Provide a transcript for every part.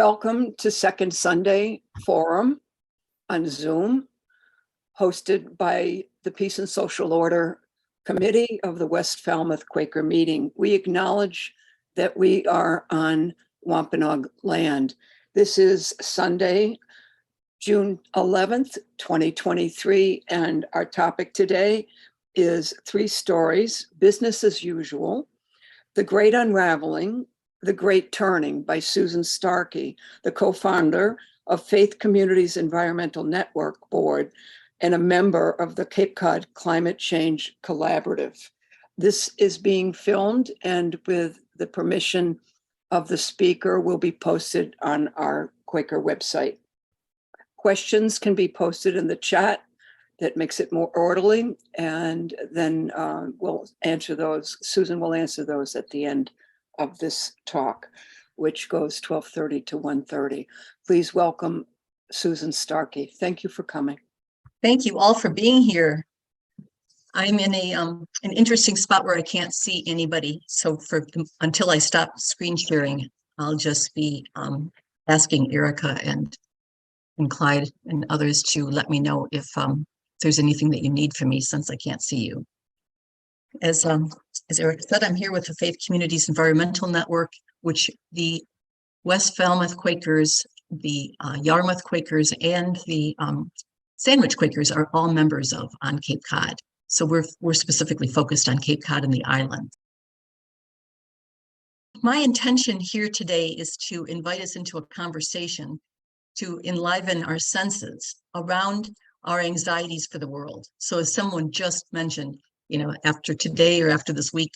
Welcome to Second Sunday Forum on Zoom, hosted by the Peace and Social Order Committee of the West Falmouth Quaker Meeting. We acknowledge that we are on Wampanoag land. This is Sunday, June 11th, 2023, and our topic today is three stories: business as usual, the great unraveling, the Great Turning by Susan Starkey, the co-founder of Faith Communities Environmental Network Board and a member of the Cape Cod Climate Change Collaborative. This is being filmed and with the permission of the speaker will be posted on our Quaker website. Questions can be posted in the chat. That makes it more orderly, and then we'll answer those. Susan will answer those at the end of this talk, which goes 12:30 to 1:30. Please welcome Susan Starkey. Thank you for coming. Thank you all for being here. I'm in an interesting spot where I can't see anybody, so until I stop screen sharing, I'll just be asking Erica and Clyde and others to let me know if there's anything that you need from me, since I can't see you. As Erica said, I'm here with the Faith Communities Environmental Network, which the West Falmouth Quakers, the Yarmouth Quakers, and the Sandwich Quakers are all members of on Cape Cod. So we're specifically focused on Cape Cod and the island. My intention here today is to invite us into a conversation to enliven our senses around our anxieties for the world. So as someone just mentioned, after today or after this week,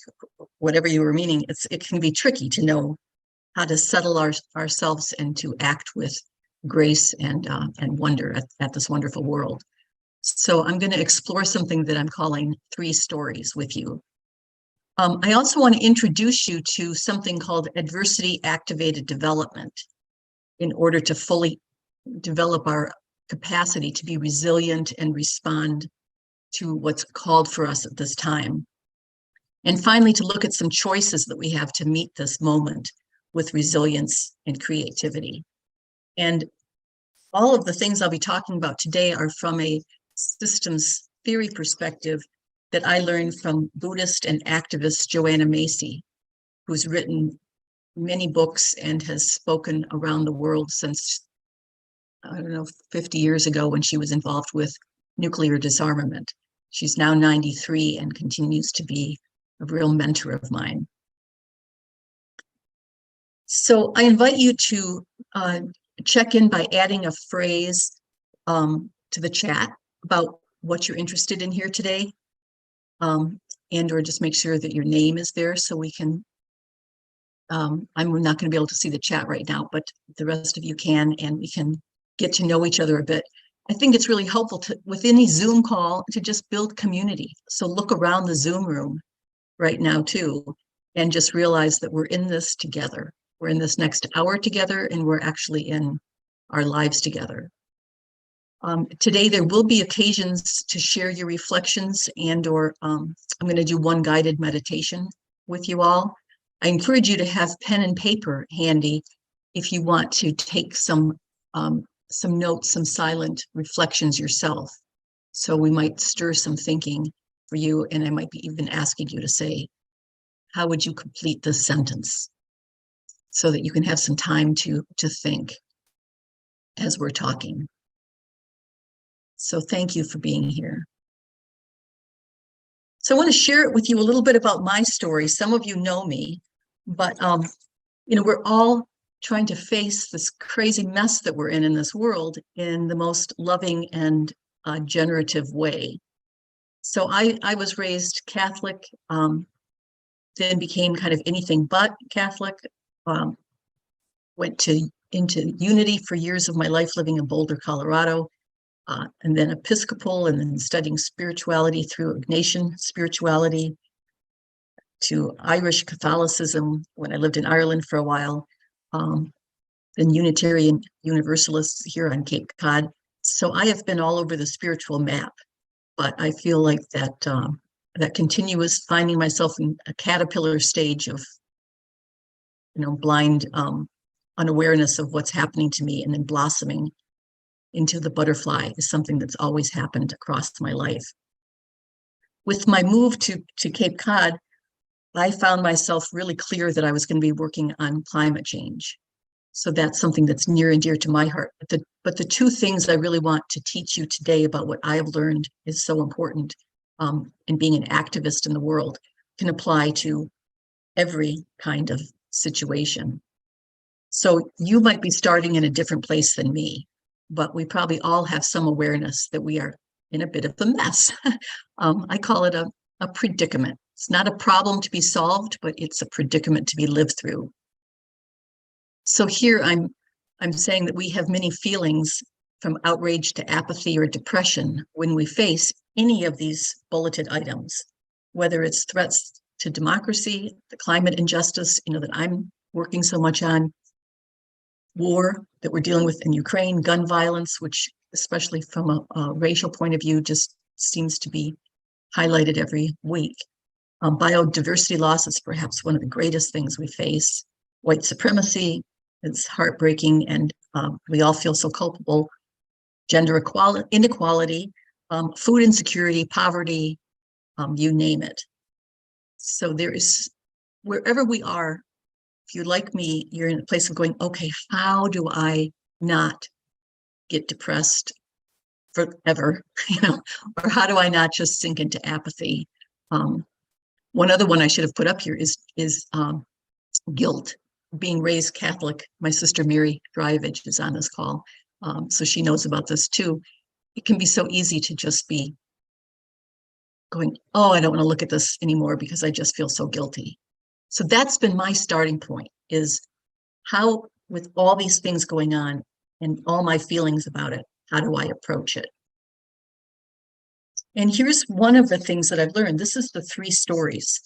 whatever you were meaning, it can be tricky to know how to settle ourselves and to act with grace and wonder at this wonderful world. So I'm going to explore something that I'm calling three stories with you. I also want to introduce you to something called adversity activated development in order to fully develop our capacity to be resilient and respond to what's called for us at this time. And finally, to look at some choices that we have to meet this moment with resilience and creativity. And all of the things I'll be talking about today are from a systems theory perspective that I learned from Buddhist and activist Joanna Macy, who's written many books and has spoken around the world since, 50 years ago when she was involved with nuclear disarmament. She's now 93 and continues to be a real mentor of mine. So I invite you to check in by adding a phrase to the chat about what you're interested in here today, and or just make sure that your name is there so we can, I'm not going to be able to see the chat right now, but the rest of you can, and we can get to know each other a bit. I think it's really helpful to, with any Zoom call, to just build community. So look around the Zoom room right now too, and just realize that we're in this together. We're in this next hour together, and we're actually in our lives together. Today, there will be occasions to share your reflections and or I'm going to do one guided meditation with you all. I encourage you to have pen and paper handy if you want to take some notes, some silent reflections yourself. So we might stir some thinking for you, and I might be even asking you to say, how would you complete this sentence? So that you can have some time to think as we're talking. So thank you for being here. So I want to share it with you a little bit about my story. Some of you know me, but we're all trying to face this crazy mess that we're in this world in the most loving and generative way. So I was raised Catholic, then became kind of anything but Catholic. Went into Unity for years of my life, living in Boulder, Colorado, and then Episcopal, and then studying spirituality through Ignatian spirituality, to Irish Catholicism when I lived in Ireland for a while, then Unitarian Universalists here on Cape Cod. So I have been all over the spiritual map, but I feel like that continuous finding myself in a caterpillar stage of blind unawareness of what's happening to me and then blossoming into the butterfly is something that's always happened across my life. With my move to Cape Cod, I found myself really clear that I was going to be working on climate change. So that's something that's near and dear to my heart. But the two things I really want to teach you today about what I've learned is so important, and being an activist in the world can apply to every kind of situation. So you might be starting in a different place than me, but we probably all have some awareness that we are in a bit of a mess. I call it a predicament. It's not a problem to be solved, but it's a predicament to be lived through. So here I'm saying that we have many feelings, from outrage to apathy or depression, when we face any of these bulleted items, whether it's threats to democracy, the climate injustice, that I'm working so much on, war that we're dealing with in Ukraine, gun violence, which especially from a racial point of view just seems to be highlighted every week. Biodiversity loss is perhaps one of the greatest things we face. White supremacy is heartbreaking, and we all feel so culpable. Gender inequality, food insecurity, poverty, you name it. So there is, wherever we are, if you're like me, you're in a place of going, okay, how do I not get depressed forever, or how do I not just sink into apathy? One other one I should have put up here is guilt. Being raised Catholic, my sister Mary Drivage is on this call, so she knows about this too. It can be so easy to just be going, oh, I don't want to look at this anymore because I just feel so guilty. So that's been my starting point, is how, with all these things going on and all my feelings about it, how do I approach it? And here's one of the things that I've learned. This is the 3 stories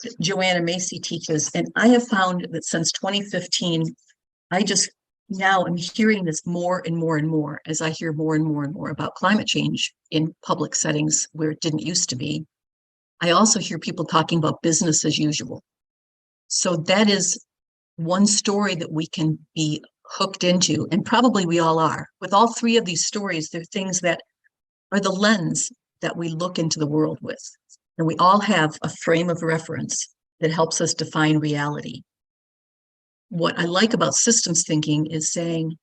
that Joanna Macy teaches. And I have found that since 2015, I just now am hearing this more and more and more as I hear more and more and more about climate change in public settings where it didn't used to be. I also hear people talking about business as usual. So that is one story that we can be hooked into, and probably we all are. With all 3 of these stories, they're things that are the lens that we look into the world with. And we all have a frame of reference that helps us define reality. What I like about systems thinking is saying,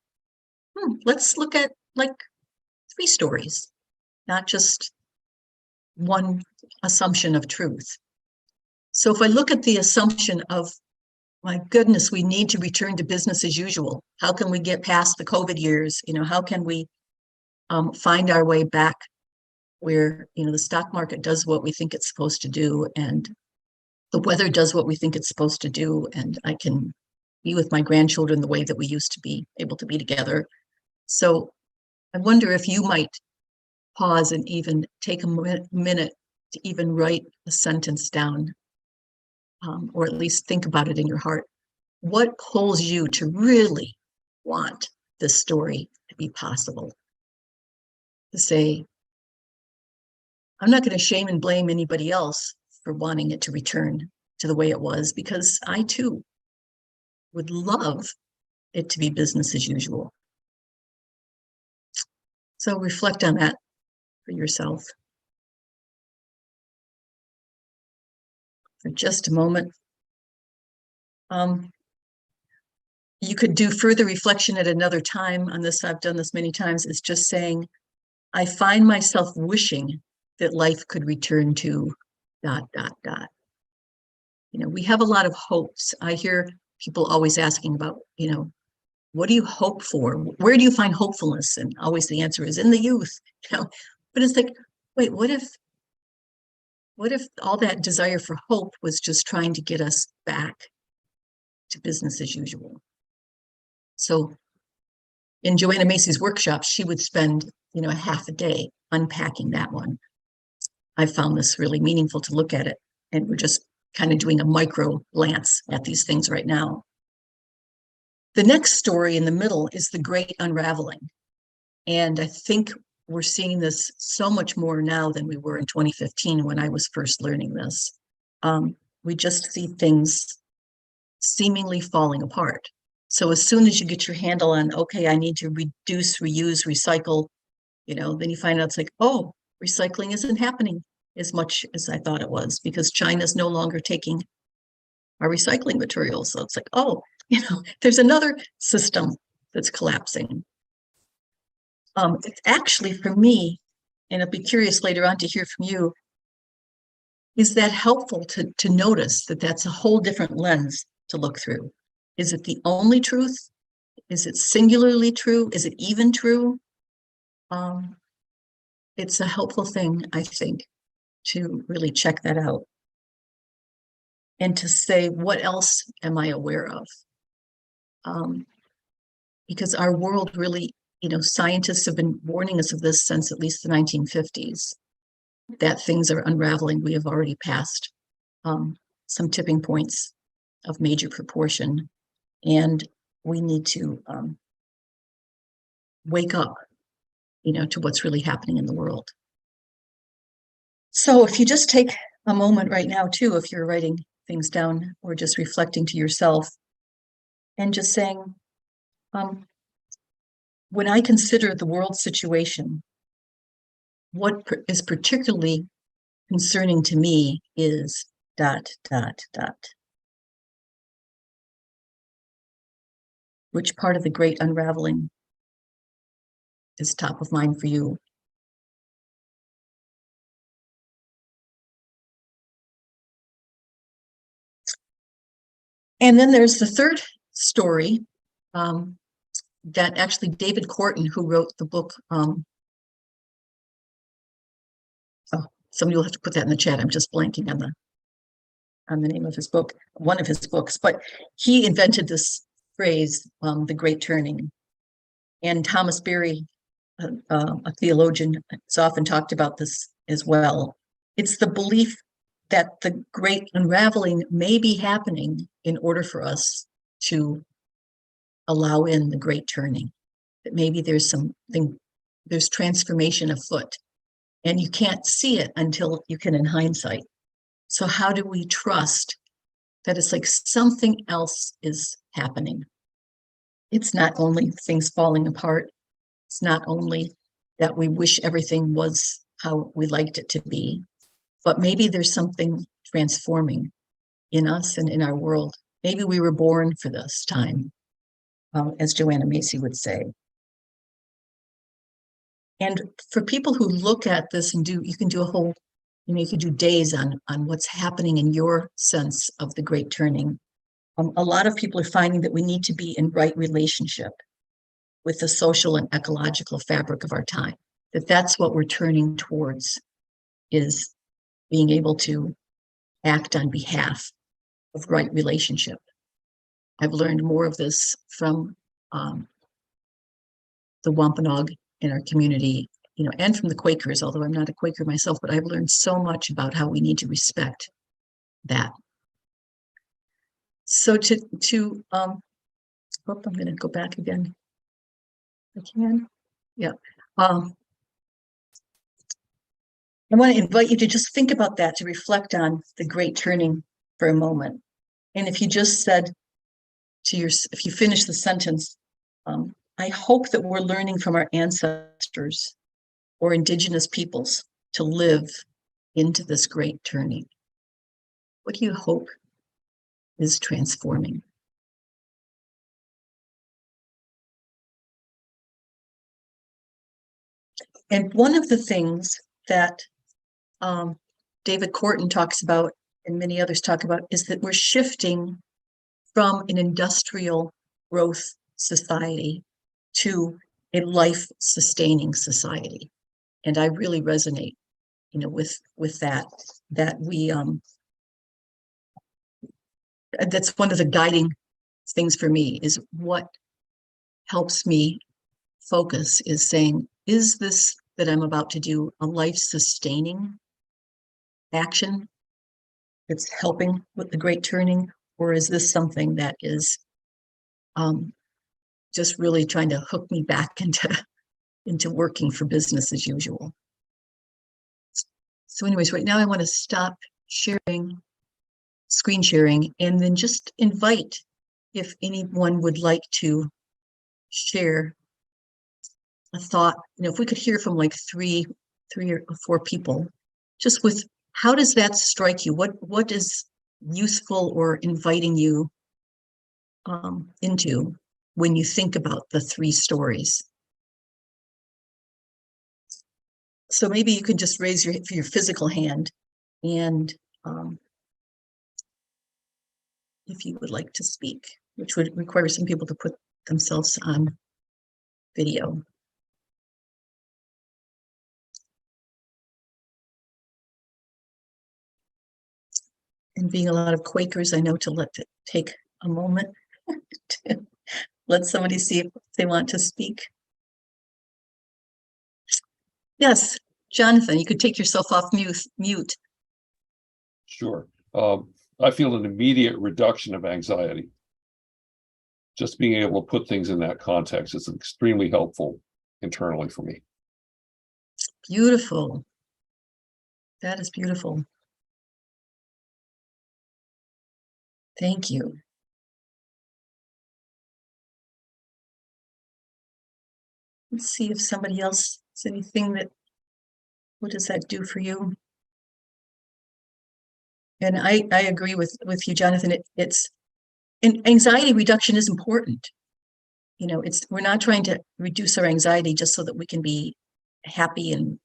let's look at like 3 stories, not just one assumption of truth. So if I look at the assumption of, my goodness, we need to return to business as usual. How can we get past the COVID years? How can we find our way back where, the stock market does what we think it's supposed to do, and the weather does what we think it's supposed to do, and I can be with my grandchildren the way that we used to be able to be together. So I wonder if you might pause and even take a minute to even write a sentence down, or at least think about it in your heart. What pulls you to really want this story to be possible? To say, I'm not going to shame and blame anybody else for wanting it to return to the way it was, because I too would love it to be business as usual. So reflect on that for yourself for just a moment. You could do further reflection at another time on this. I've done this many times. It's just saying, I find myself wishing that life could return to ... We have a lot of hopes. I hear people always asking about, what do you hope for? Where do you find hopefulness? And always the answer is in the youth. But it's like, wait, what if all that desire for hope was just trying to get us back to business as usual? So in Joanna Macy's workshop, she would spend, a half a day unpacking that one. I found this really meaningful to look at it, and we're just kind of doing a micro glance at these things right now. The next story in the middle is the great unraveling. And I think we're seeing this so much more now than we were in 2015 when I was first learning this. We just see things seemingly falling apart. So as soon as you get your handle on, okay, I need to reduce, reuse, recycle, then you find out it's like, oh, recycling isn't happening as much as I thought it was because China's no longer taking our recycling materials. So it's like, oh, there's another system that's collapsing. It's actually for me, and I'll be curious later on to hear from you, is that helpful to notice that that's a whole different lens to look through? Is it the only truth? Is it singularly true? Is it even true? It's a helpful thing, I think, to really check that out and to say, what else am I aware of? Because our world really, scientists have been warning us of this since at least the 1950s, that things are unraveling. We have already passed some tipping points of major proportion, and we need to wake up, to what's really happening in the world. So if you just take a moment right now, too, if you're writing things down or just reflecting to yourself and just saying, when I consider the world situation, what is particularly concerning to me is ... Which part of the great unraveling is top of mind for you? And then there's the third story that actually David Corton, who wrote the book, somebody will have to put that in the chat. I'm just blanking on the name of his book, one of his books, but he invented this phrase, the Great Turning. And Thomas Berry, a theologian, has often talked about this as well. It's the belief that the great unraveling may be happening in order for us to allow in the great turning, that maybe there's transformation afoot, and you can't see it until you can in hindsight. So how do we trust that it's like something else is happening? It's not only things falling apart. It's not only that we wish everything was how we liked it to be, but maybe there's something transforming in us and in our world. Maybe we were born for this time, as Joanna Macy would say. And for people who look at this and you can do a whole, you can do days on what's happening in your sense of the great turning. A lot of people are finding that we need to be in right relationship with the social and ecological fabric of our time, that's what we're turning towards, is being able to act on behalf of right relationship. I've learned more of this from the Wampanoag in our community, and from the Quakers, although I'm not a Quaker myself, but I've learned so much about how we need to respect that. So I'm going to go back again. I can. Yeah. I want to invite you to just think about that, to reflect on the great turning for a moment. And if you just said if you finish the sentence, I hope that we're learning from our ancestors or indigenous peoples to live into this great turning. What do you hope is transforming? And one of the things that David Corton talks about, and many others talk about, is that we're shifting from an industrial growth society to a life-sustaining society. And I really resonate, with that we, that's one of the guiding things for me, is what helps me focus is saying, is this that I'm about to do a life-sustaining action that's helping with the great turning, or is this something that is just really trying to hook me back into working for business as usual? So anyways, right now I want to stop screen sharing, and then just invite if anyone would like to share a thought, if we could hear from like three or four people, just with how does that strike you? What is useful or inviting you into when you think about the three stories? So maybe you could just raise your physical hand, and if you would like to speak, which would require some people to put themselves on video. And being a lot of Quakers, I know to let it take a moment to let somebody see if they want to speak. Yes, Jonathan, you could take yourself off mute. Sure. I feel an immediate reduction of anxiety. Just being able to put things in that context is extremely helpful internally for me. Beautiful. That is beautiful. Thank you. Let's see if somebody else has anything what does that do for you? And I agree with you, Jonathan. Anxiety reduction is important. We're not trying to reduce our anxiety just so that we can be happy and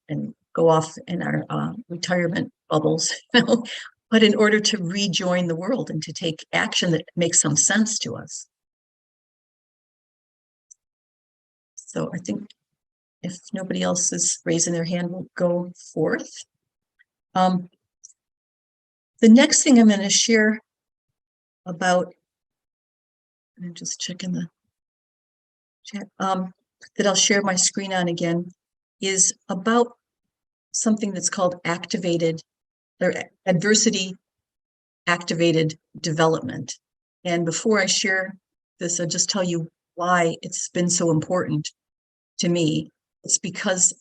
go off in our retirement bubbles, but in order to rejoin the world and to take action that makes some sense to us. So I think if nobody else is raising their hand, we'll go forth. The next thing I'm going to share about, I'm just checking the chat, that I'll share my screen on again, is about something that's called adversity activated development. And before I share this, I'll just tell you why it's been so important to me. It's because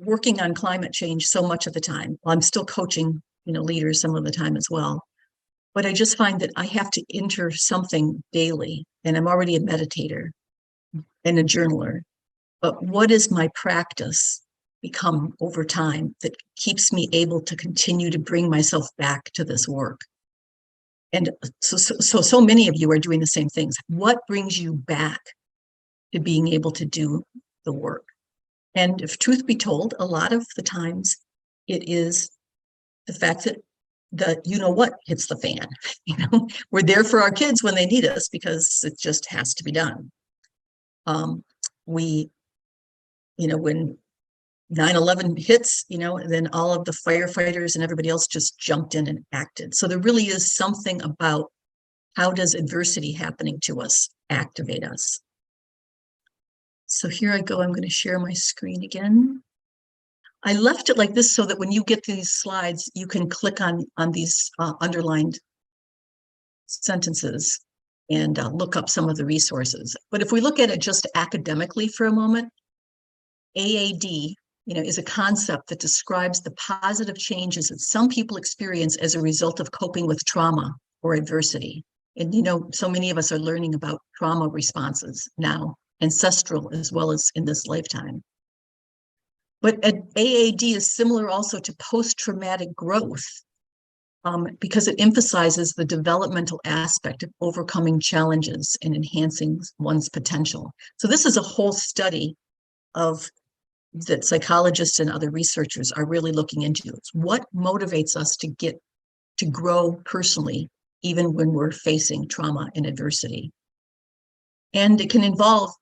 working on climate change so much of the time, I'm still coaching, leaders some of the time as well, but I just find that I have to enter something daily, and I'm already a meditator and a journaler. But what is my practice become over time that keeps me able to continue to bring myself back to this work? And so many of you are doing the same things. What brings you back to being able to do the work? And if truth be told, a lot of the times it is the fact that what hits the fan. We're there for our kids when they need us because it just has to be done. When 9/11 hits, then all of the firefighters and everybody else just jumped in and acted. So there really is something about how does adversity happening to us activate us. So here I go. I'm going to share my screen again. I left it like this so that when you get these slides, you can click on these underlined sentences and look up some of the resources. But if we look at it just academically for a moment, AAD, is a concept that describes the positive changes that some people experience as a result of coping with trauma or adversity. And, so many of us are learning about trauma responses now, ancestral as well as in this lifetime. But AAD is similar also to post-traumatic growth because it emphasizes the developmental aspect of overcoming challenges and enhancing one's potential. So this is a whole study that psychologists and other researchers are really looking into. It's what motivates us to grow personally, even when we're facing trauma and adversity. And it can involve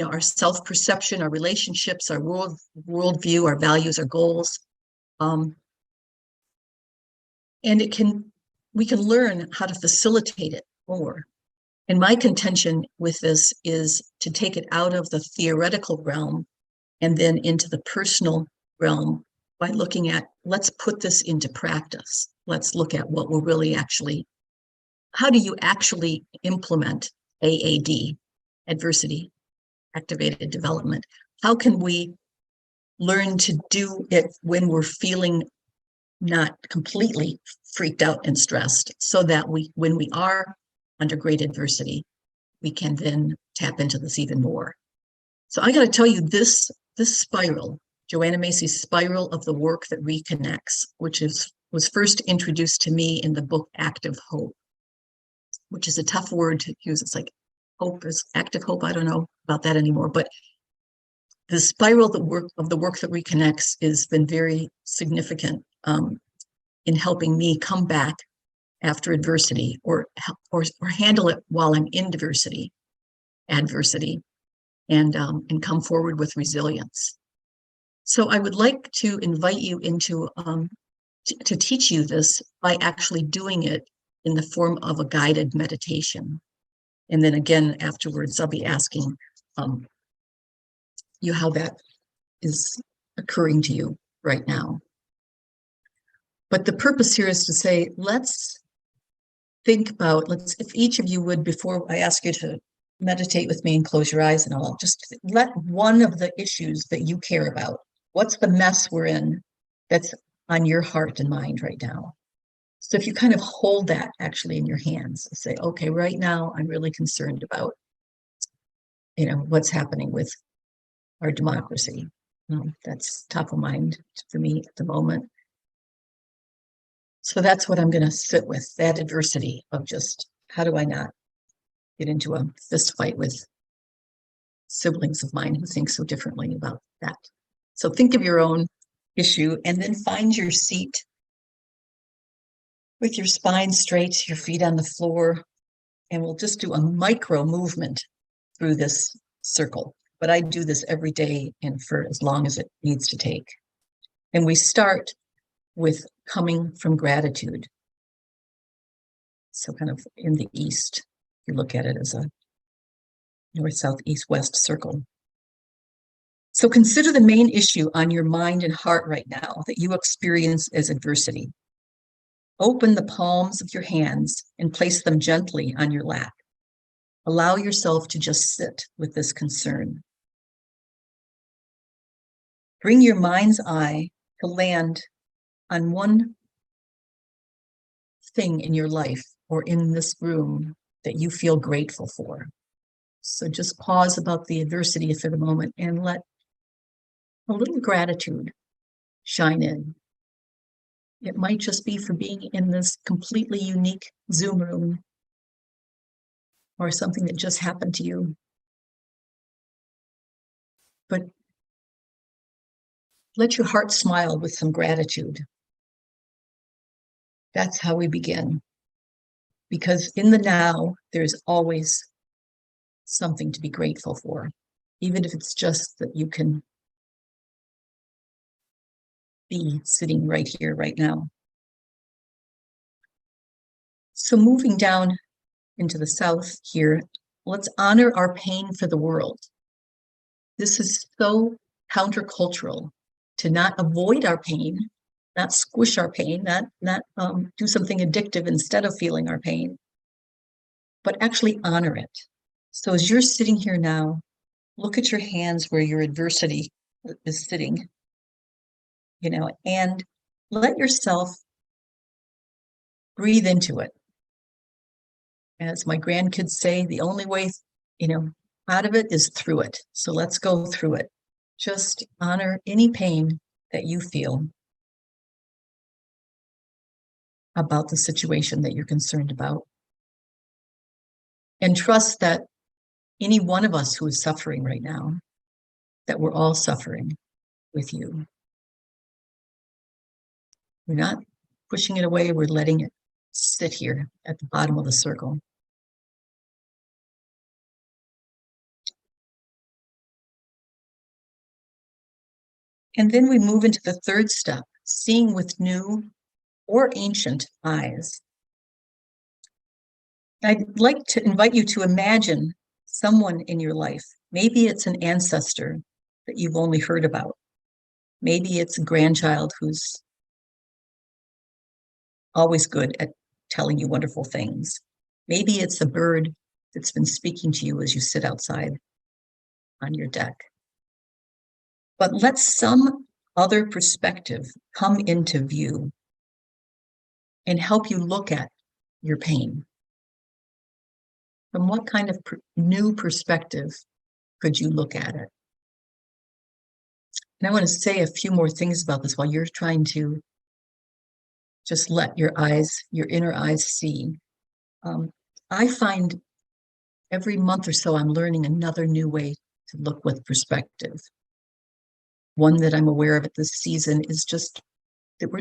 our self-perception, our relationships, our worldview, our values, our goals. And we can learn how to facilitate it more. And my contention with this is to take it out of the theoretical realm and then into the personal realm by looking at, let's put this into practice. Let's look at what we're really how do you actually implement AAD, adversity activated development? How can we learn to do it when we're feeling not completely freaked out and stressed, so that when we are under great adversity, we can then tap into this even more. So I got to tell you, this spiral, Joanna Macy's spiral of the work that reconnects, which was first introduced to me in the book Active Hope, which is a tough word to use. It's like hope is active hope. I don't know about that anymore, but the spiral of the work that reconnects has been very significant in helping me come back after adversity or handle it while I'm in adversity, and come forward with resilience. So I would like to invite you into to teach you this by actually doing it in the form of a guided meditation. And then again, afterwards, I'll be asking you how that is occurring to you right now. But the purpose here is to say, let's think about, if each of you would, before I ask you to meditate with me and close your eyes and all, just let one of the issues that you care about, what's the mess we're in that's on your heart and mind right now? So if you kind of hold that actually in your hands, say, okay, right now I'm really concerned about, what's happening with our democracy. That's top of mind for me at the moment. So that's what I'm going to sit with, that adversity of just, how do I not get into a fist fight with siblings of mine who think so differently about that? So think of your own issue and then find your seat with your spine straight, your feet on the floor, and we'll just do a micro movement through this circle. But I do this every day and for as long as it needs to take. And we start with coming from gratitude. So kind of in the east, you look at it as a north, south, east, west circle. So consider the main issue on your mind and heart right now that you experience as adversity. Open the palms of your hands and place them gently on your lap. Allow yourself to just sit with this concern. Bring your mind's eye to land on one thing in your life or in this room that you feel grateful for. So just pause about the adversity for the moment and let a little gratitude shine in. It might just be for being in this completely unique Zoom room or something that just happened to you. But let your heart smile with some gratitude. That's how we begin. Because in the now, there's always something to be grateful for, even if it's just that you can be sitting right here, right now. So moving down into the south here, let's honor our pain for the world. This is so countercultural to not avoid our pain, not squish our pain, not do something addictive instead of feeling our pain, but actually honor it. So as you're sitting here now, look at your hands where your adversity is sitting, and let yourself breathe into it. As my grandkids say, the only way, out of it is through it. So let's go through it. Just honor any pain that you feel about the situation that you're concerned about. And trust that any one of us who is suffering right now, that we're all suffering with you. We're not pushing it away, we're letting it sit here at the bottom of the circle. And then we move into the third step, seeing with new or ancient eyes. I'd like to invite you to imagine someone in your life. Maybe it's an ancestor that you've only heard about. Maybe it's a grandchild who's always good at telling you wonderful things. Maybe it's a bird that's been speaking to you as you sit outside on your deck. But let some other perspective come into view and help you look at your pain. From what kind of new perspective could you look at it? And I want to say a few more things about this while you're trying to just let your inner eyes see. I find every month or so I'm learning another new way to look with perspective. One that I'm aware of at this season is just that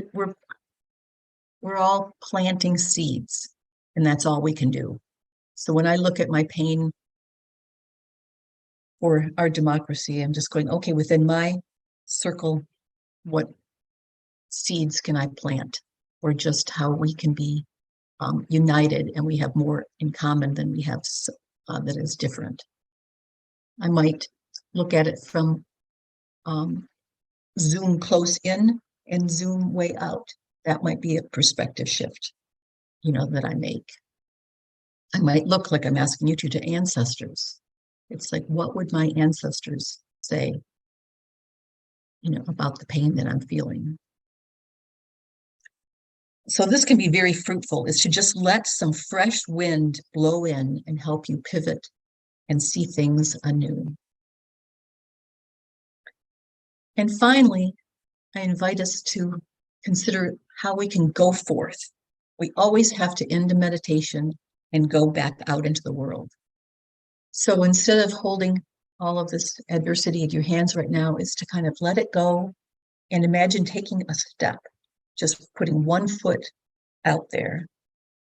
we're all planting seeds, and that's all we can do. So when I look at my pain for our democracy, I'm just going, okay, within my circle, what seeds can I plant? Or just how we can be united, and we have more in common than we have that is different. I might look at it from zoom close in and zoom way out. That might be a perspective shift, that I make. I might look like I'm asking you to ancestors. It's like, what would my ancestors say, about the pain that I'm feeling? So this can be very fruitful, is to just let some fresh wind blow in and help you pivot and see things anew. And finally, I invite us to consider how we can go forth. We always have to end a meditation and go back out into the world. So instead of holding all of this adversity in your hands right now, is to kind of let it go and imagine taking a step, just putting one foot out there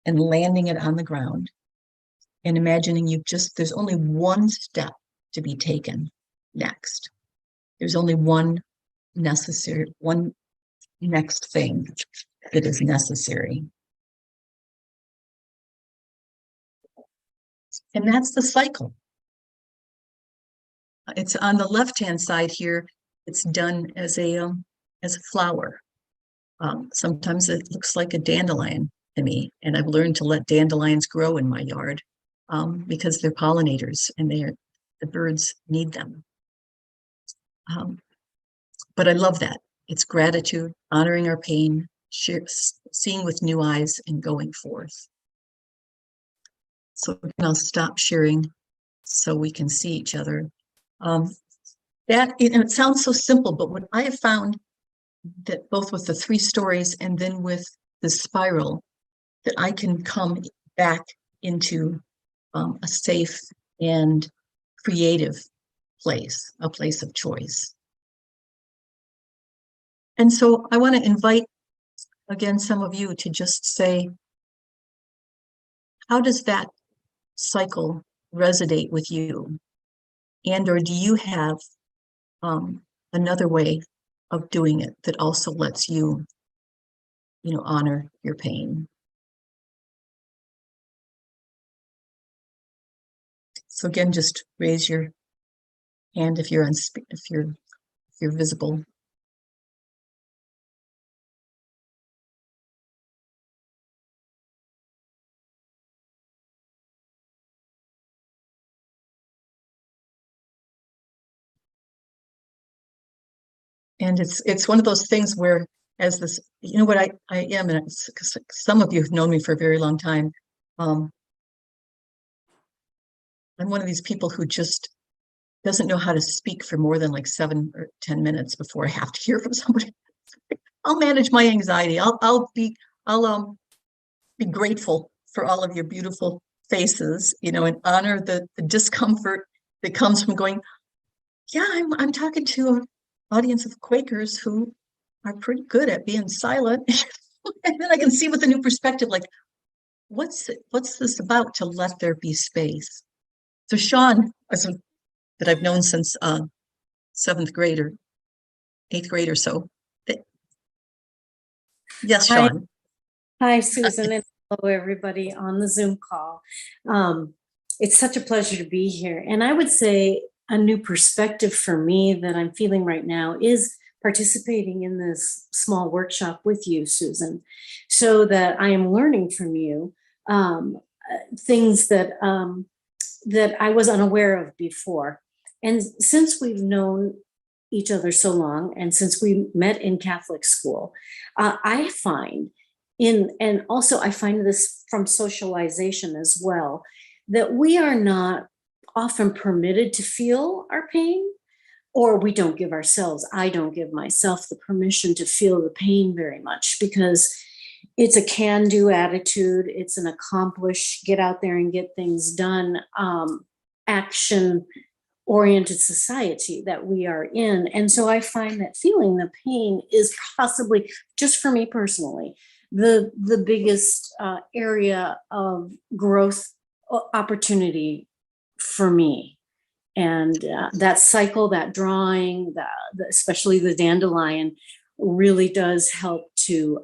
and landing it on the ground, and imagining there's only one step to be taken next. There's only one next thing that is necessary. And that's the cycle. It's on the left-hand side here. It's done as a flower. Sometimes it looks like a dandelion to me, and I've learned to let dandelions grow in my yard because they're pollinators and the birds need them. But I love that. It's gratitude, honoring our pain, seeing with new eyes, and going forth. So I'll stop sharing so we can see each other. It sounds so simple, but what I have found that both with the 3 stories and then with the spiral, that I can come back into a safe and creative place, a place of choice. And so I want to invite, again, some of you to just say, how does that cycle resonate with you? And or do you have another way of doing it that also lets you, honor your pain? So again, just raise your hand if you're visible. And it's one of those things where, as this, what I am, and some of you have known me for a very long time. I'm one of these people who just doesn't know how to speak for more than like 7 or 10 minutes before I have to hear from somebody. I'll manage my anxiety. I'll be grateful for all of your beautiful faces, and honor the discomfort that comes from going, yeah, I'm talking to an audience of Quakers who are pretty good at being silent. And then I can see with a new perspective, like, what's this about, to let there be space? So Sean, that I've known since 7th grade or 8th grade or so. Yes, Sean. Hi, Susan, and hello, everybody on the Zoom call. It's such a pleasure to be here. And I would say a new perspective for me that I'm feeling right now is participating in this small workshop with you, Susan, so that I am learning from you things that I was unaware of before. And since we've known each other so long, and since we met in Catholic school, I find and also I find this from socialization as well, that we are not often permitted to feel our pain, or we don't give ourselves, I don't give myself the permission to feel the pain very much, because it's a can-do attitude. It's an accomplish, get out there and get things done, action-oriented society that we are in. And so I find that feeling the pain is possibly, just for me personally, the biggest area of growth opportunity for me. And that cycle, that drawing, especially the dandelion, really does help to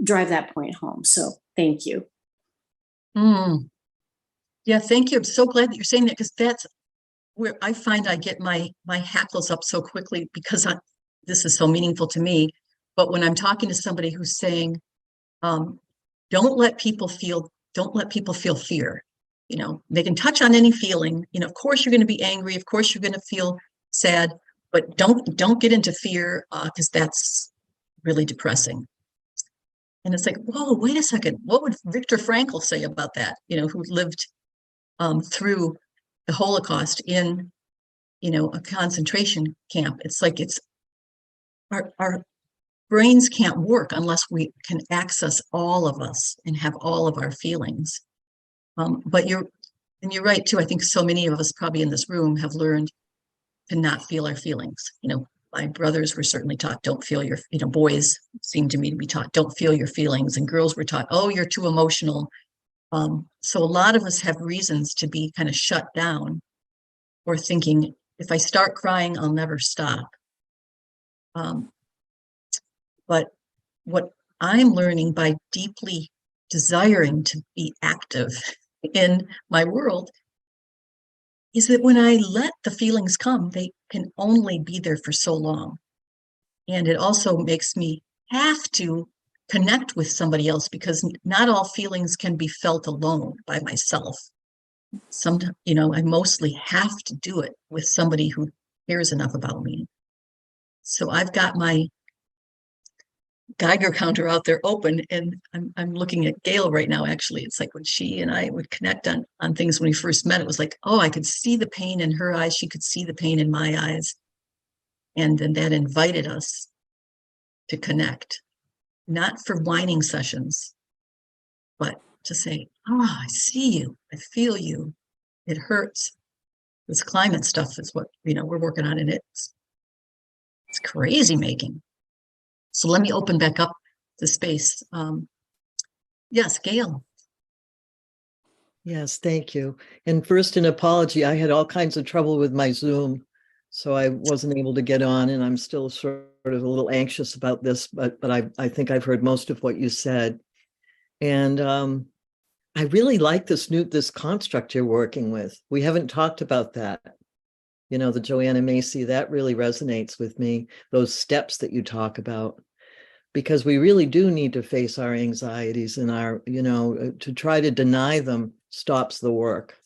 drive that point home. So thank you. Yeah, thank you. I'm so glad that you're saying that, because that's where I find I get my hackles up so quickly, because this is so meaningful to me. But when I'm talking to somebody who's saying, don't let people feel fear. You know, they can touch on any feeling. You know, of course you're going to be angry. Of course you're going to feel sad, but don't get into fear, because that's really depressing. And it's like, whoa, wait a second. What would Viktor Frankl say about that? You know, who lived through the Holocaust in, you know, a concentration camp. It's like our brains can't work unless we can access all of us and have all of our feelings. But you're right too. I think so many of us probably in this room have learned to not feel our feelings. You know, my brothers were certainly taught, don't feel your, you know, boys seem to me to be taught, don't feel your feelings, and girls were taught, oh, you're too emotional. So a lot of us have reasons to be kind of shut down, or thinking, if I start crying, I'll never stop. But what I'm learning by deeply desiring to be active in my world is that when I let the feelings come, they can only be there for so long. And it also makes me have to connect with somebody else, because not all feelings can be felt alone by myself. Sometimes, you know, I mostly have to do it with somebody who cares enough about me. So I've got my Geiger counter out there open, and I'm looking at Gail right now. Actually, it's like when she and I would connect on things when we first met, it was like, oh, I could see the pain in her eyes, she could see the pain in my eyes, and then that invited us to connect, not for whining sessions, but to say, oh, I see you, I feel you, it hurts. This climate stuff is what, you know, we're working on, and it's crazy making. So let me open back up the space. Yes, Gail. Yes, thank you. And first, an apology. I had all kinds of trouble with my Zoom, so I wasn't able to get on, and I'm still sort of a little anxious about this, but I think I've heard most of what you said. And I really like this construct you're working with. We haven't talked about that. You know, the Joanna Macy, that really resonates with me, those steps that you talk about, because we really do need to face our anxieties, and our, you know, to try to deny them stops the work,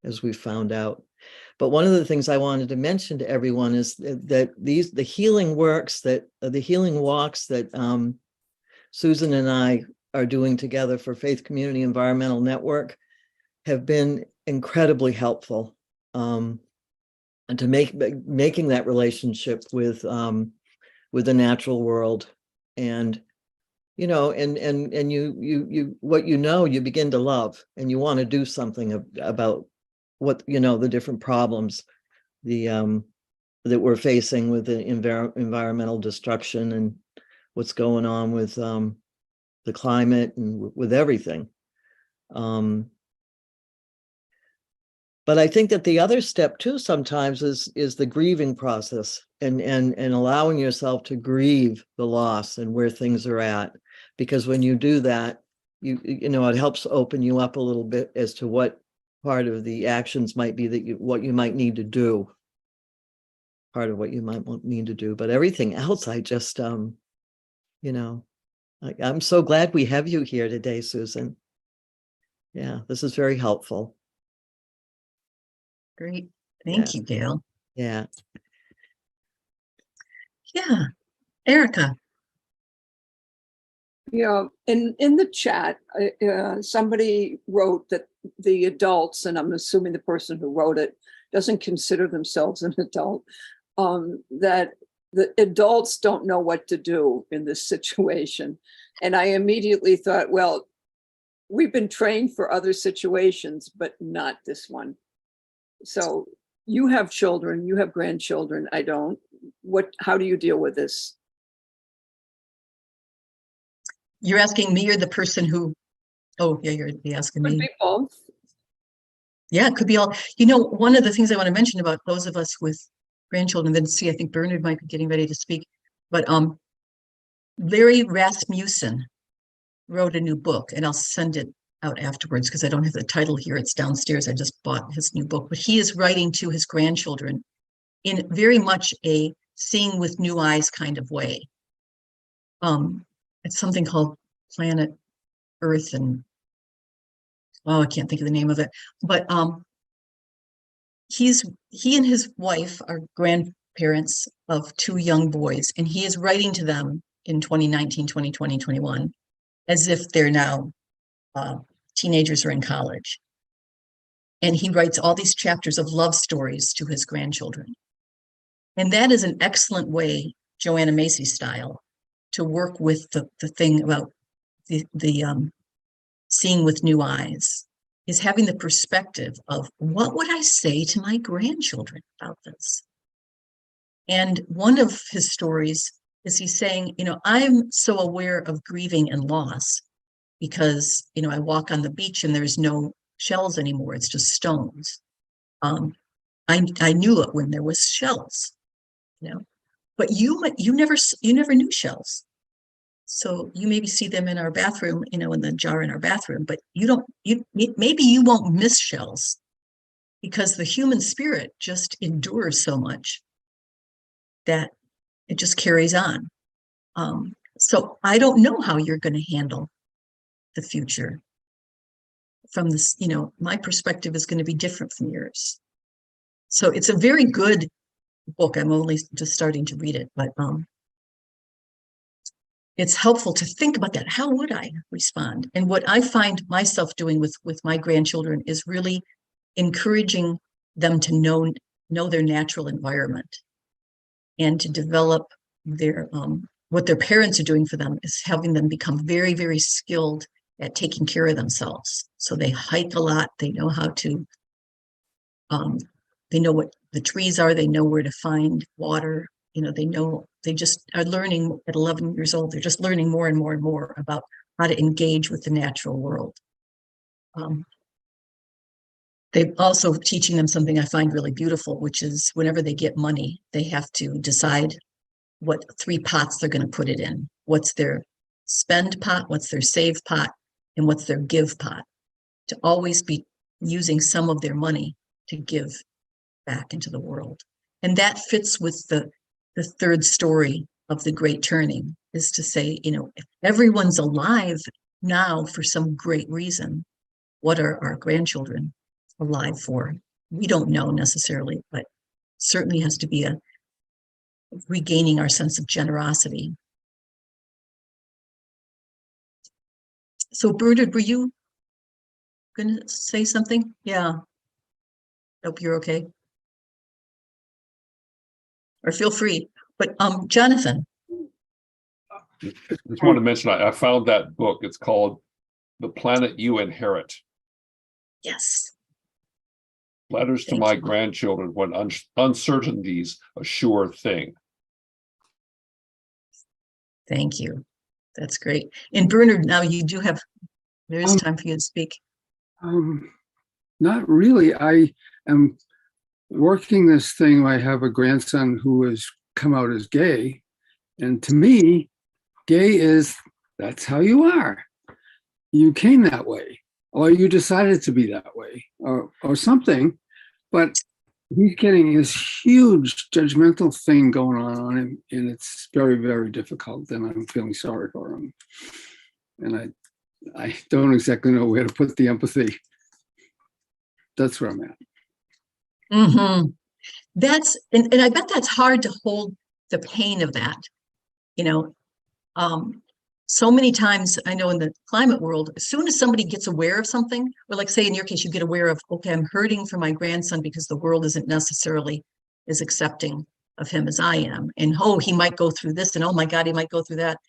as we found out. But one of the things I wanted to mention to everyone is that the healing walks that Susan and I are doing together for Faith Community Environmental Network have been incredibly helpful. And to making that relationship with the natural world, and you know, and you what you know, you begin to love, and you want to do something about what, you know, the different problems that we're facing with the environmental destruction and what's going on with the climate and with everything. But I think that the other step too sometimes is the grieving process, and allowing yourself to grieve the loss and where things are at. Because when you do that, you know, it helps open you up a little bit as to what part of the actions might be that what you might need to do. Part of what you might need to do. But everything else, I just, you know, I'm so glad we have you here today, Susan. Yeah, this is very helpful. Great. Thank you, Gail. Yeah. Yeah. Erica. Yeah, in the chat, somebody wrote that the adults, and I'm assuming the person who wrote it doesn't consider themselves an adult, that the adults don't know what to do in this situation. And I immediately thought, well, we've been trained for other situations, but not this one. So you have children, you have grandchildren. I don't. How do you deal with this? You're asking me or the person who, oh yeah, you're asking Could me. be both. Yeah, it could be all, you know, one of the things I want to mention about those of us with grandchildren, then see, I think Bernard might be getting ready to speak, but Larry Rasmussen wrote a new book, and I'll send it out afterwards because I don't have the title here. It's downstairs. I just bought his new book, but he is writing to his grandchildren in very much a seeing with new eyes kind of way. It's something called Planet Earth, and oh, I can't think of the name of it, but he and his wife are grandparents of 2 young boys, and he is writing to them in 2019, 2020, 21, as if they're now teenagers or in college. And he writes all these chapters of love stories to his grandchildren. And that is an excellent way, Joanna Macy style, to work with the thing about the seeing with new eyes, is having the perspective of what would I say to my grandchildren about this? And one of his stories is he's saying, you know, I'm so aware of grieving and loss because, you know, I walk on the beach and there's no shells anymore. It's just stones. I knew it when there was shells, you know, but you never knew shells. So you maybe see them in our bathroom, you know, in the jar in our bathroom, but maybe you won't miss shells because the human spirit just endures so much that it just carries on. So I don't know how you're going to handle the future from this, you know, my perspective is going to be different from yours. So it's a very good book. I'm only just starting to read it, but it's helpful to think about that. How would I respond? And what I find myself doing with my grandchildren is really encouraging them to know their natural environment and to develop their what their parents are doing for them is having them become very, very skilled at taking care of themselves. So they hike a lot. They know how to, they know what the trees are. They know where to find water. You know, they just are learning at 11 years old. They're just learning more and more and more about how to engage with the natural world. They're also teaching them something I find really beautiful, which is whenever they get money, they have to decide what 3 pots they're going to put it in. What's their spend pot, what's their save pot, and what's their give pot. To always be using some of their money to give back into the world. And that fits with the third story of the Great Turning, is to say, you know, if everyone's alive now for some great reason, what are our grandchildren alive for? We don't know necessarily, but certainly has to be a regaining our sense of generosity. So Bernard, were you going to say something? Yeah. Hope you're okay. Or feel free. But Jonathan. Just want to mention, I found that book. It's called The Planet You Inherit. Yes. Letters to my grandchildren when uncertainty's a sure thing. Thank you. That's great. And Bernard, now you do have, there is time for you to speak. Not really. I am working this thing. I have a grandson who has come out as gay. And to me, gay is, that's how you are. You came that way, or you decided to be that way, or something. But he's getting this huge judgmental thing going on him, and it's very, very difficult. And I'm feeling sorry for him. And I don't exactly know where to put the empathy. That's where I'm at. Mm-hmm. That's, and I bet that's hard to hold the pain of that, you know. so many times I know in the climate world, as soon as somebody gets aware of something, or like say in your case, you get aware of, okay, I'm hurting for my grandson because the world isn't necessarily as accepting of him as I am. And oh, he might go through this, and oh my God, he might go through that.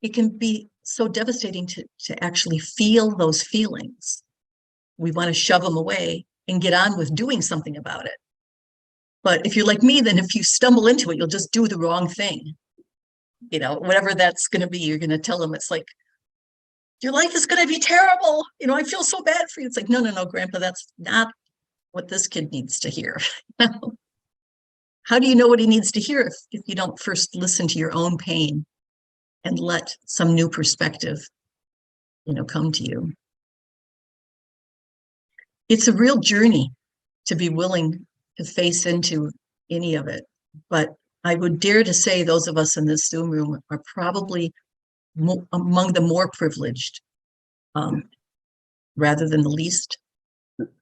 It can be so devastating to actually feel those feelings. We want to shove them away and get on with doing something about it. But if you're like me, then if you stumble into it, you'll just do the wrong thing. You know, whatever that's going to be, you're going to tell them it's like, your life is going to be terrible. You know, I feel so bad for you. It's like, no, Grandpa, that's not what this kid needs to hear. How do you know what he needs to hear if you don't first listen to your own pain and let some new perspective, you know, come to you? It's a real journey to be willing to face into any of it. But I would dare to say those of us in this Zoom room are probably among the more privileged rather than the least.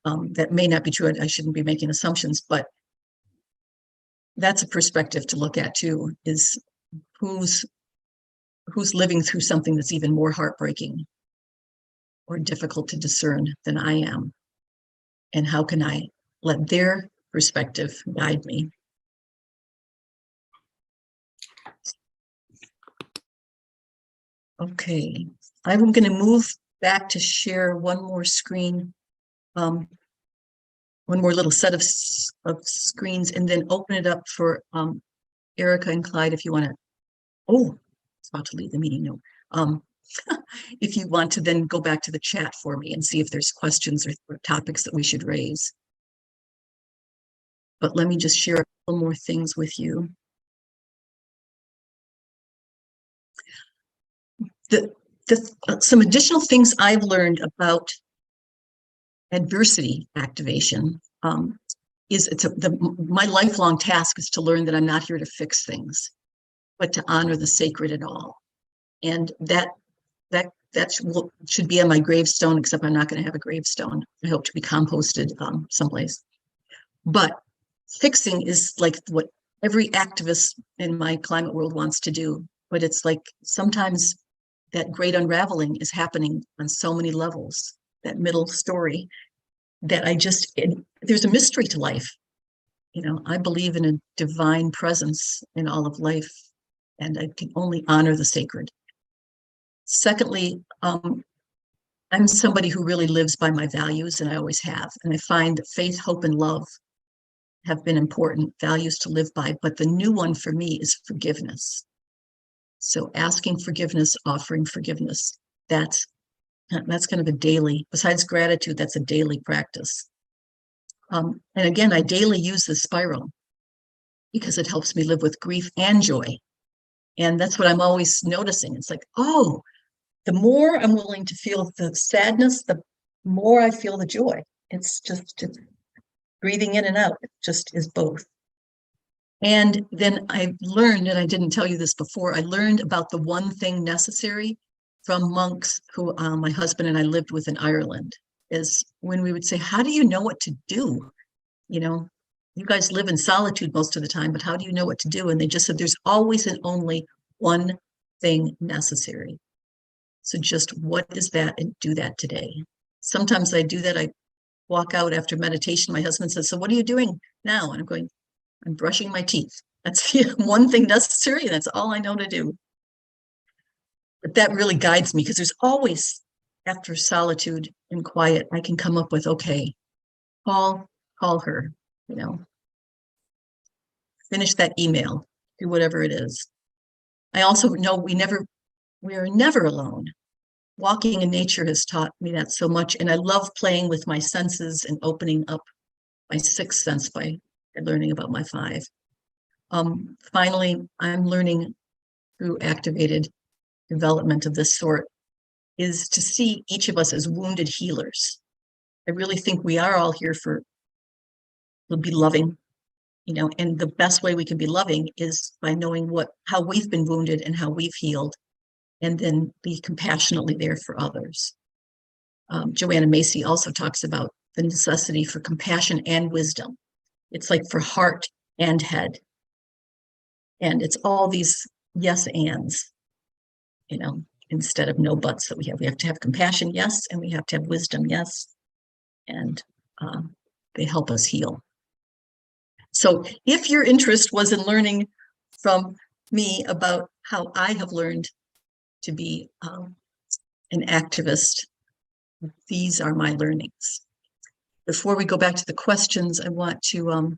That may not be true. I shouldn't be making assumptions, but that's a perspective to look at too, is who's living through something that's even more heartbreaking or difficult to discern than I am. And how can I let their perspective guide me? Okay, I'm going to move back to share one more screen, one more little set of screens, and then open it up for Erica and Clyde if you want to. Oh, it's about to leave the meeting. No, if you want to then go back to the chat for me and see if there's questions or topics that we should raise. But let me just share a couple more things with you. Some additional things I've learned about adversity activation is my lifelong task is to learn that I'm not here to fix things, but to honor the sacred in all. And that should be on my gravestone, except I'm not going to have a gravestone. I hope to be composted someplace. But fixing is like what every activist in my climate world wants to do. But it's like sometimes that great unraveling is happening on so many levels, that middle story, that there's a mystery to life. You know, I believe in a divine presence in all of life, and I can only honor the sacred. Secondly, I'm somebody who really lives by my values, and I always have. And I find that faith, hope, and love have been important values to live by. But the new one for me is forgiveness. So asking forgiveness, offering forgiveness, that's kind of a daily, besides gratitude, that's a daily practice. And again, I daily use the spiral because it helps me live with grief and joy. And that's what I'm always noticing. It's like, oh, the more I'm willing to feel the sadness, the more I feel the joy. It's breathing in and out. It just is both. And then I learned, and I didn't tell you this before, I learned about the one thing necessary from monks who my husband and I lived with in Ireland, is when we would say, how do you know what to do? You know, you guys live in solitude most of the time, but how do you know what to do? And they just said, there's always and only one thing necessary. So just what is that, and do that today. Sometimes I do that. I walk out after meditation. My husband says, so what are you doing now? And I'm going, I'm brushing my teeth. That's one thing necessary, and that's all I know to do. But that really guides me, because there's always, after solitude and quiet, I can come up with, okay, call her, you know, finish that email, do whatever it is. I also know we are never alone. Walking in nature has taught me that so much. And I love playing with my senses and opening up my sixth sense by learning about my five. Finally, I'm learning through activated development of this sort is to see each of us as wounded healers. I really think we are all here to be loving, you know, and the best way we can be loving is by knowing how we've been wounded and how we've healed, and then be compassionately there for others. Joanna Macy also talks about the necessity for compassion and wisdom. It's like for heart and head. And it's all these yes ands. instead of no buts that we have to have compassion, yes, and we have to have wisdom, yes, and they help us heal. So if your interest was in learning from me about how I have learned to be an activist, these are my learnings. Before we go back to the questions, I want to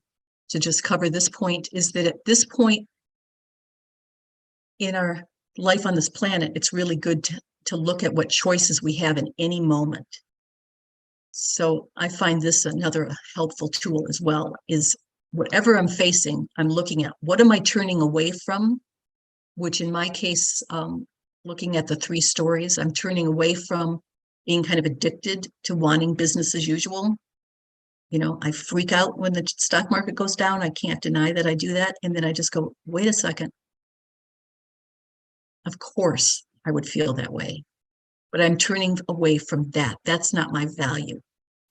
just cover this point, is that at this point in our life on this planet, it's really good to look at what choices we have in any moment. So I find this another helpful tool as well, is whatever I'm facing, I'm looking at what am I turning away from, which in my case, looking at the 3 stories, I'm turning away from being kind of addicted to wanting business as usual. I freak out when the stock market goes down. I can't deny that I do that. And then I just go, wait a second. Of course, I would feel that way, but I'm turning away from that. That's not my value.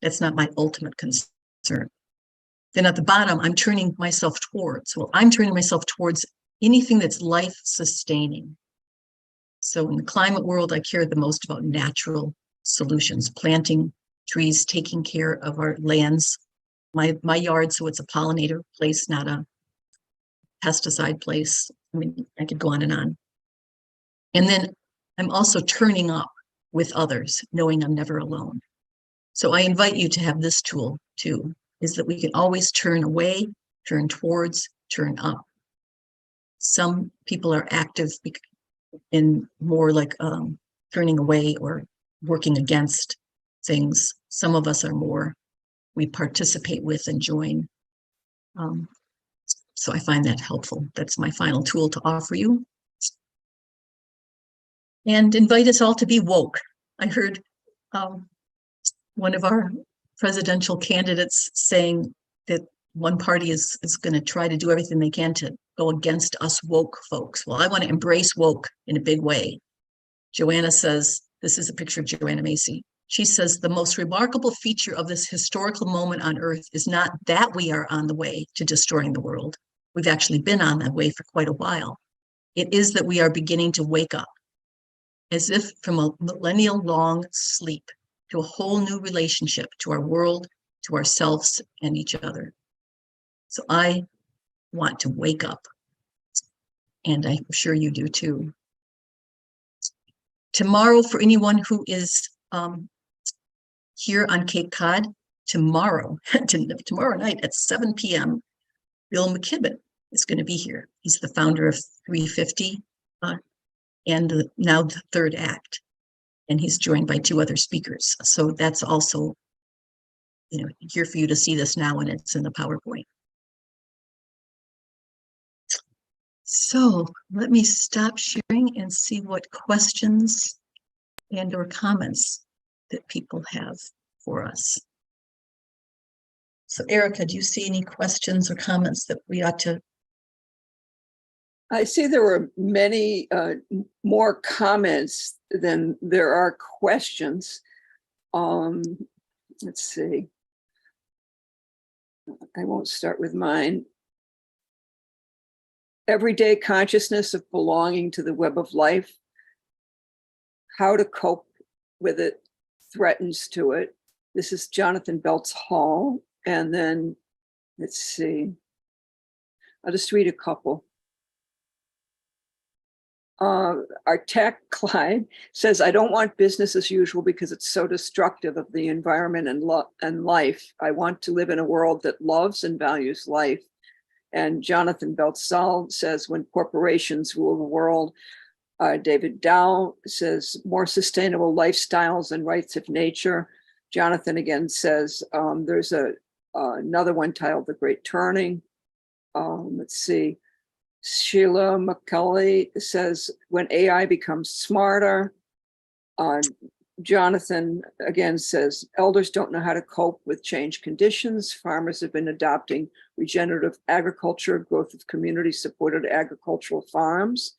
That's not my ultimate concern. Then at the bottom, I'm turning myself towards anything that's life sustaining. So in the climate world, I care the most about natural solutions, planting trees, taking care of our lands, my yard, so it's a pollinator place, not a pesticide place. I mean, I could go on and on. And then I'm also turning up with others, knowing I'm never alone. So I invite you to have this tool too, is that we can always turn away, turn towards, turn up. Some people are active in more like turning away or working against things. Some of us are more, we participate with and join. So I find that helpful. That's my final tool to offer you. And invite us all to be woke. I heard one of our presidential candidates saying that one party is going to try to do everything they can to go against us woke folks. Well, I want to embrace woke in a big way. Joanna says, this is a picture of Joanna Macy. She says, the most remarkable feature of this historical moment on Earth is not that we are on the way to destroying the world. We've actually been on that way for quite a while. It is that we are beginning to wake up, as if from a millennial-long sleep, to a whole new relationship to our world, to ourselves, and each other. So I want to wake up, and I'm sure you do too. Tomorrow, for anyone who is here on Cape Cod, tomorrow night at 7 p.m., Bill McKibben is going to be here. He's the founder of 350 and now the Third Act. And he's joined by 2 other speakers. So that's also, here for you to see this now, and it's in the PowerPoint. So let me stop sharing and see what questions and or comments that people have for us. So Erica, do you see any questions or comments that we ought to? I see there were many more comments than there are questions. Let's see. I won't start with mine. Everyday consciousness of belonging to the web of life. How to cope with it threatens to it. This is Jonathan Beltz Hall. And then, let's see. I'll just read a couple. Our tech Clyde says, I don't want business as usual because it's so destructive of the environment and life. I want to live in a world that loves and values life. And Jonathan Beltzal says, when corporations rule the world. David Dow says, more sustainable lifestyles and rights of nature. Jonathan again says, there's another one titled The Great Turning. Let's see. Sheila McCulley says, when AI becomes smarter. Jonathan again says, elders don't know how to cope with changed conditions. Farmers have been adopting regenerative agriculture, growth of community-supported agricultural farms.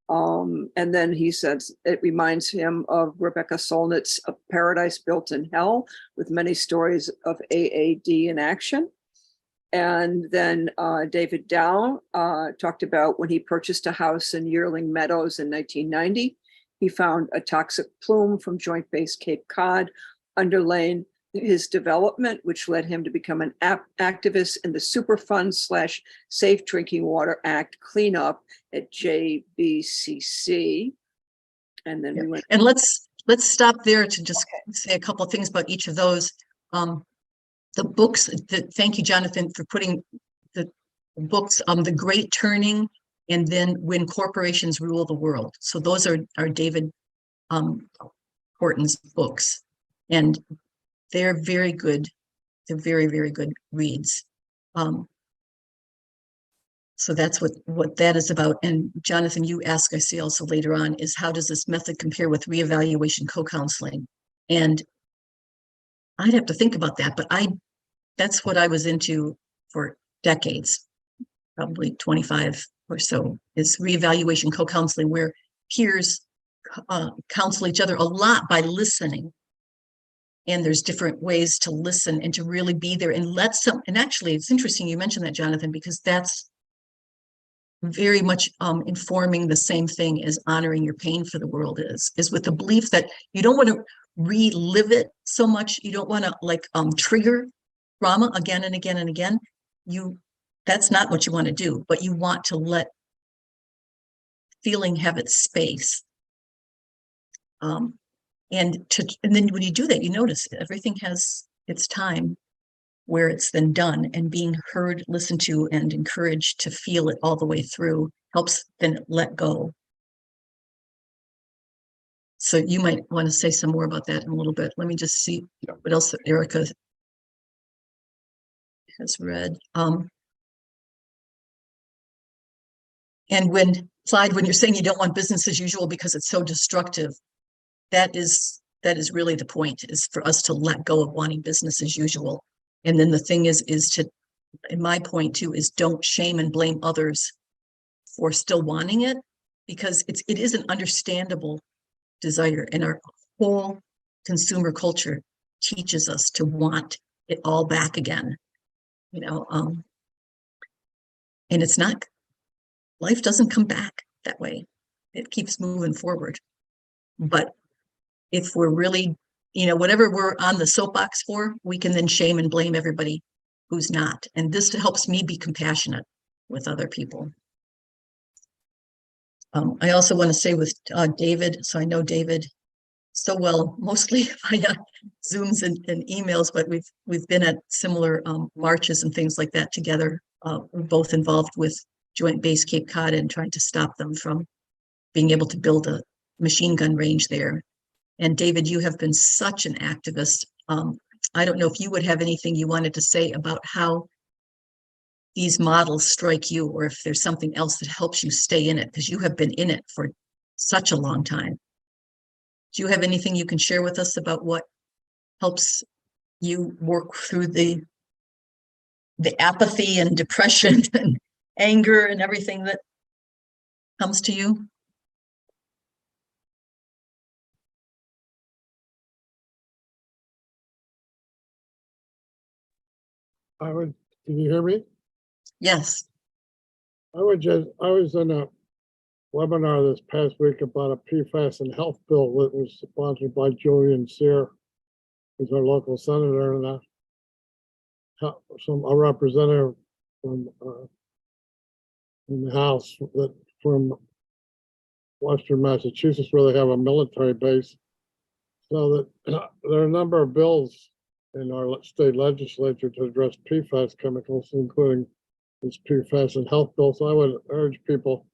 And then he says, it reminds him of Rebecca Solnit's A Paradise Built in Hell, with many stories of AAD in action. And then David Dow talked about when he purchased a house in Yearling Meadows in 1990. He found a toxic plume from Joint Base Cape Cod underlaying his development, which led him to become an activist in the Superfund / Safe Drinking Water Act cleanup at JBCC. And then we went. And let's stop there to just say a couple of things about each of those. The books that, thank you, Jonathan, for putting the books, The Great Turning, and then When Corporations Rule the World. So those are David Horton's books, and they're very good. They're very, very good reads. So that's what that is about. And Jonathan, you ask, I see also later on, is how does this method compare with reevaluation co-counseling? And I'd have to think about that, but that's what I was into for decades, probably 25 or so, is reevaluation co-counseling, where peers counsel each other a lot by listening. And there's different ways to listen and to really be there and and actually it's interesting you mentioned that, Jonathan, because that's very much informing the same thing as honoring your pain for the world is with the belief that you don't want to relive it so much. You don't want to trigger trauma again and again and again. That's not what you want to do, but you want to let feeling have its space. And then when you do that, you notice everything has its time where it's then done, and being heard, listened to, and encouraged to feel it all the way through helps then let go. So you might want to say some more about that in a little bit. Let me just see what else Erica has read. And when you're saying you don't want business as usual because it's so destructive, that is really the point, is for us to let go of wanting business as usual. And then the thing is to, in my point too, is don't shame and blame others for still wanting it, because it is an understandable desire, and our whole consumer culture teaches us to want it all back again, and it's not, life doesn't come back that way. It keeps moving forward. But if we're really, whatever we're on the soapbox for, we can then shame and blame everybody who's not. And this helps me be compassionate with other people. I also want to say with David, so I know David so well, mostly via Zooms and emails, but we've been at similar marches and things like that together. We're both involved with Joint Base Cape Cod and trying to stop them from being able to build a machine gun range there. And David, you have been such an activist. I don't know if you would have anything you wanted to say about how these models strike you, or if there's something else that helps you stay in it, because you have been in it for such a long time. Do you have anything you can share with us about what helps you work through the apathy and depression and anger and everything that comes to you? Can you hear me? Yes. I was in a webinar this past week about a PFAS and health bill that was sponsored by Julian Sear, who's our local senator, and a representative from in the House from Western Massachusetts, where they have a military base. So that there are a number of bills in our state legislature to address PFAS chemicals, including this PFAS and health bill. So I would urge people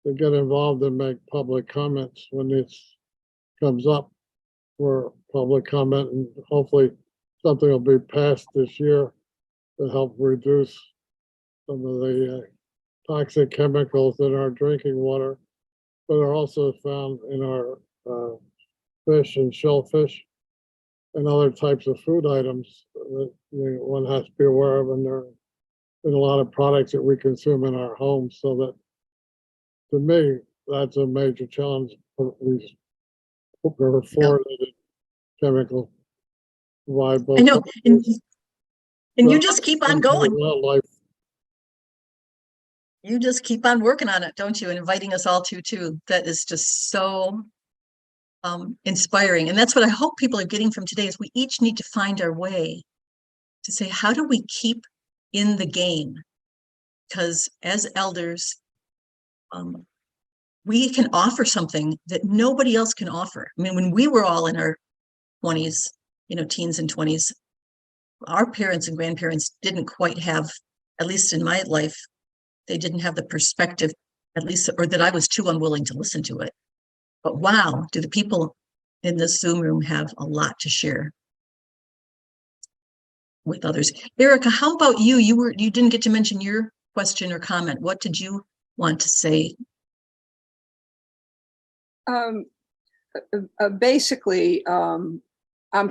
to get involved and make public comments when this comes up for public comment, and hopefully something will be passed this year to help reduce some of the toxic chemicals in our drinking water, but are also found in our fish and shellfish and other types of food items that one has to be aware of. And there are a lot of products that we consume in our homes. So that, to me, that's a major challenge for these fluorinated chemicals. I know, and you just keep on going. Wildlife. You just keep on working on it, don't you? And inviting us all to too. That is just so inspiring. And that's what I hope people are getting from today is we each need to find our way to say, how do we keep in the game? Because as elders, we can offer something that nobody else can offer. I mean, when we were all in our 20s, teens and 20s, our parents and grandparents didn't quite have, at least in my life, they didn't have the perspective, at least, or that I was too unwilling to listen to it. But wow, do the people in this Zoom room have a lot to share with others. Erica, how about you? You didn't get to mention your question or comment. What did you want to say? Basically, I'm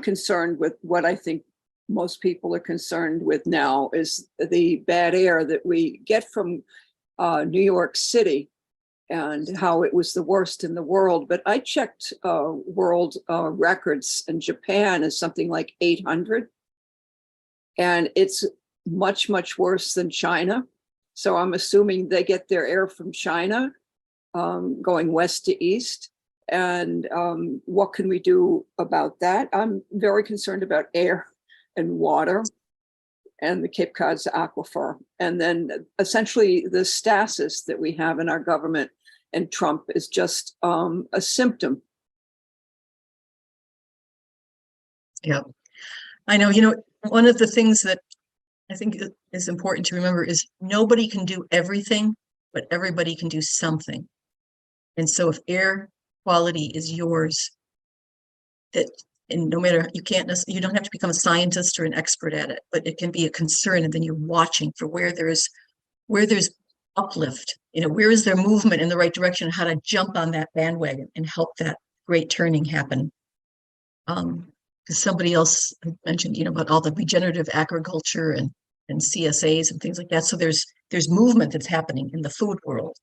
concerned with what I think most people are concerned with now is the bad air that we get from New York City and how it was the worst in the world. But I checked world records, and Japan is something like 800. And it's much, much worse than China. So I'm assuming they get their air from China, going west to east. And what can we do about that? I'm very concerned about air and water and the Cape Cod's aquifer. And then essentially the stasis that we have in our government and Trump is just a symptom. Yeah, I know, one of the things that I think is important to remember is nobody can do everything, but everybody can do something. And so if air quality is yours, and no matter, you don't have to become a scientist or an expert at it, but it can be a concern. And then you're watching for where there's uplift, where is there movement in the right direction, how to jump on that bandwagon and help that great turning happen. Because somebody else mentioned, about all the regenerative agriculture and CSAs and things like that. So there's movement that's happening in the food world.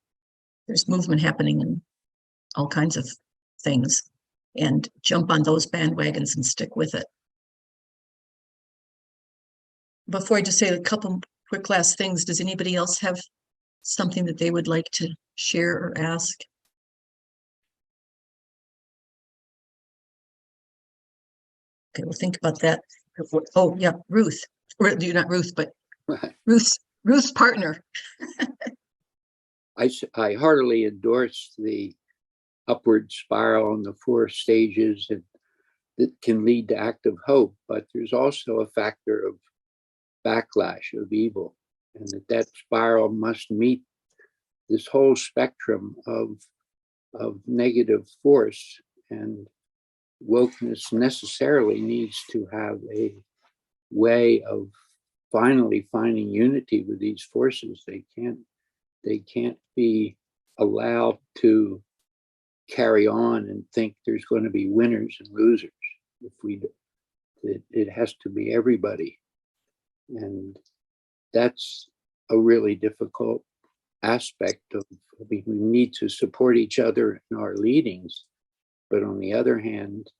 There's movement happening in all kinds of things, and jump on those bandwagons and stick with it. Before I just say a couple quick last things, does anybody else have something that they would like to share or ask? Okay, we'll think about that. Oh, yeah, Ruth. Or you're not Ruth, but Ruth's partner. I heartily endorse the upward spiral and the 4 stages that can lead to active hope, but there's also a factor of backlash, of evil, and that spiral must meet this whole spectrum of negative force, and wokeness necessarily needs to have a way of finally finding unity with these forces. They can't be allowed to carry on and think there's going to be winners and losers. It has to be everybody. And that's a really difficult aspect of, we need to support each other in our leadings. But on the other hand,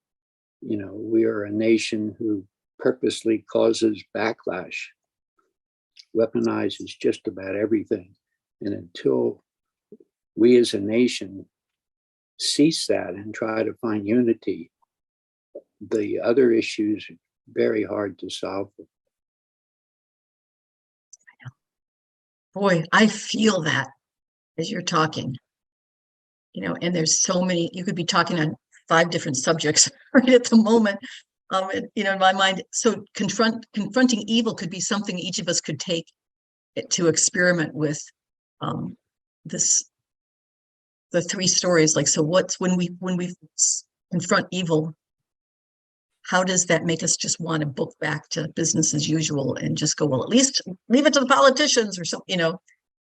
we are a nation who purposely causes backlash, weaponizes just about everything. And until we as a nation cease that and try to find unity, the other issues are very hard to solve. Boy, I feel that as you're talking, and there's so many, you could be talking on 5 different subjects right at the moment, in my mind. So confronting evil could be something each of us could take to experiment with. The 3 stories, like, so what's when we confront evil, how does that make us just want to book back to business as usual and just go, well, at least leave it to the politicians or something,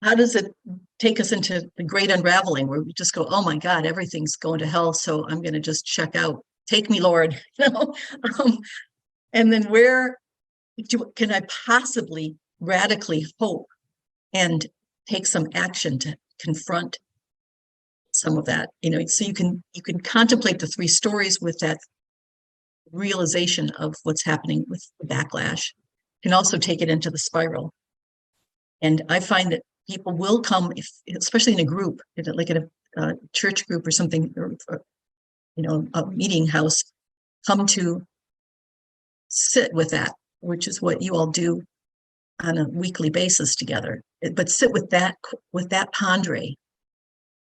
how does it take us into the great unraveling where we just go, oh my God, everything's going to hell, so I'm going to just check out, take me, Lord, and then where can I possibly radically hope and take some action to confront some of that, so you can contemplate the 3 stories with that realization of what's happening with the backlash. You can also take it into the spiral. And I find that people will come, especially in a group, like at a church group or something, or a meeting house, come to sit with that, which is what you all do on a weekly basis together. But sit with that pondering.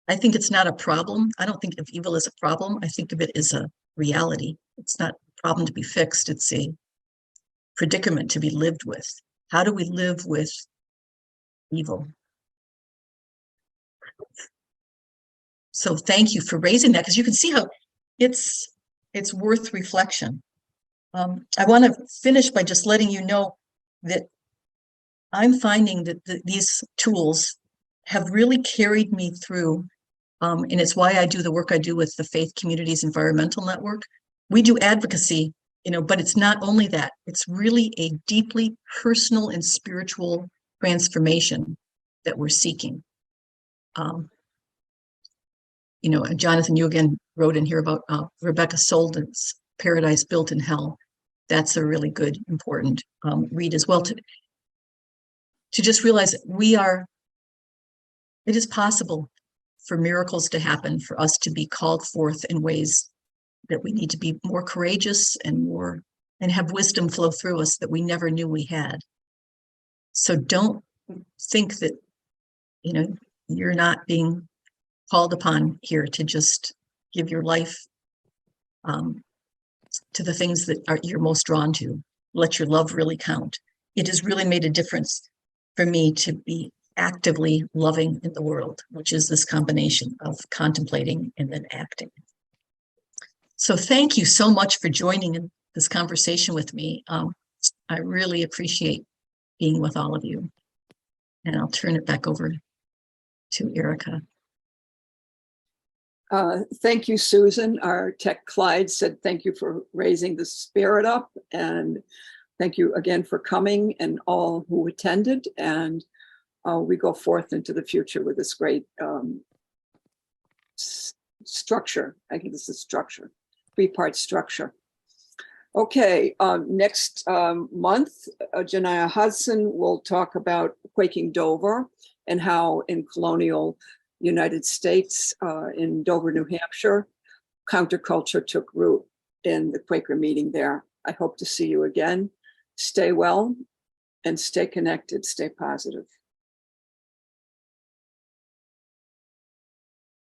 I think it's not a problem. I don't think of evil as a problem. I think of it as a reality. It's not a problem to be fixed. It's a predicament to be lived with. How do we live with evil? So thank you for raising that, because you can see how it's worth reflection. I want to finish by just letting you know that I'm finding that these tools have really carried me through, and it's why I do the work I do with the Faith Communities Environmental Network. We do advocacy, but it's not only that. It's really a deeply personal and spiritual transformation that we're seeking. Jonathan, you again wrote in here about Rebecca Solden's Paradise Built in Hell. That's a really good, important read as well, to just realize that it is possible for miracles to happen, for us to be called forth in ways that we need to be more courageous and have wisdom flow through us that we never knew we had. So don't think that, you're not being called upon here to just give your life to the things that you're most drawn to. Let your love really count. It has really made a difference for me to be actively loving in the world, which is this combination of contemplating and then acting. So thank you so much for joining in this conversation with me. I really appreciate being with all of you. And I'll turn it back over to Erica. Thank you, Susan. Our tech Clyde said thank you for raising the spirit up, and thank you again for coming and all who attended. And we go forth into the future with this great structure. I think this is structure, 3-part structure. Okay, next month, Janiyah Hudson will talk about Quaking Dover and how in colonial United States, in Dover, New Hampshire, counterculture took root in the Quaker meeting there. I hope to see you again. Stay well and stay connected, stay positive.